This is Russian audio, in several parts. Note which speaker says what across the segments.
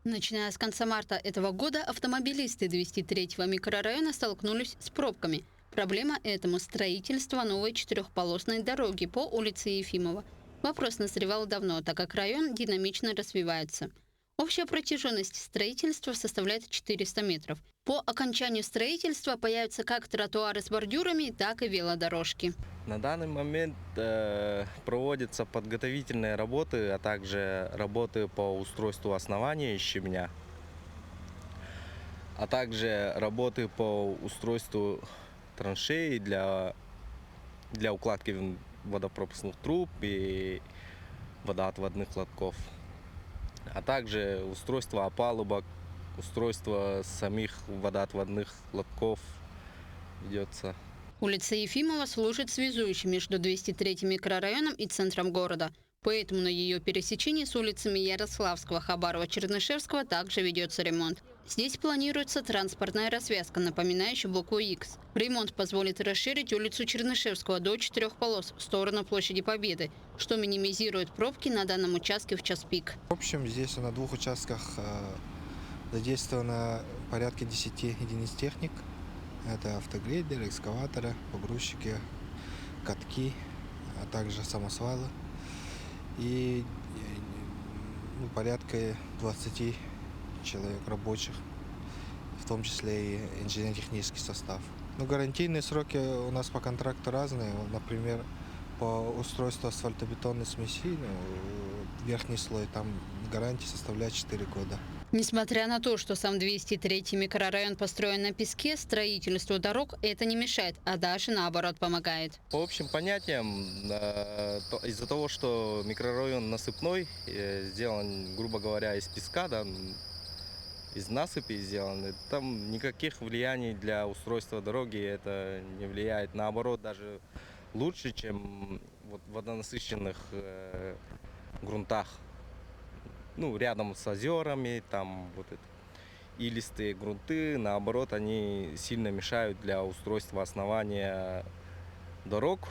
Speaker 1: Начиная с конца марта этого года автомобилисты 203-го микрорайона столкнулись с пробками. Проблема этому – строительство новой четырехполосной дороги по улице Ефимова. Вопрос назревал давно, так как район динамично развивается. Общая протяженность строительства составляет 400 метров. По окончанию строительства появятся как тротуары с бордюрами, так и велодорожки.
Speaker 2: На данный момент проводятся подготовительные работы, а также работы по устройству основания и щебня, а также работы по устройству траншеи для укладки водопропускных труб и водоотводных лотков, а также устройство опалубок, устройство самих водоотводных лотков ведется.
Speaker 1: Улица Ефимова служит связующей между 203-м микрорайоном и центром города. Поэтому на ее пересечении с улицами Ярославского, Хабарова, Чернышевского также ведется ремонт. Здесь планируется транспортная развязка, напоминающая букву X. Ремонт позволит расширить улицу Чернышевского до 4 полос в сторону площади Победы, что минимизирует пробки на данном участке в час пик.
Speaker 3: В общем, здесь на двух участках задействовано порядка 10 единиц техник. Это автогрейдеры, экскаваторы, погрузчики, катки, а также самосвалы. И порядка 20 человек рабочих, в том числе и инженерно-технический состав. Но гарантийные сроки у нас по контракту разные. Например, по устройству асфальтобетонной смеси, верхний слой, там гарантия составляет 4 года.
Speaker 1: Несмотря на то, что сам 203-й микрорайон построен на песке, строительству дорог это не мешает, а даже наоборот помогает.
Speaker 2: По общим понятиям, из-за того, что микрорайон насыпной, сделан, грубо говоря, из песка, да, из насыпи сделан, там никаких влияний для устройства дороги это не влияет. Наоборот, даже лучше, чем в водонасыщенных грунтах. Рядом с озерами, там илистые грунты, наоборот, они сильно мешают для устройства основания дорог.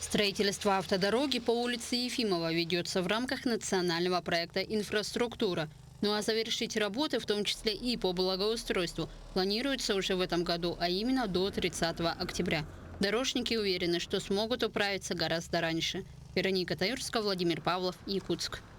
Speaker 1: Строительство автодороги по улице Ефимова ведется в рамках национального проекта «Инфраструктура». Ну а завершить работы, в том числе и по благоустройству, планируется уже в этом году, а именно до 30 октября. Дорожники уверены, что смогут управиться гораздо раньше. Вероника Таюрская, Владимир Павлов, Якутск.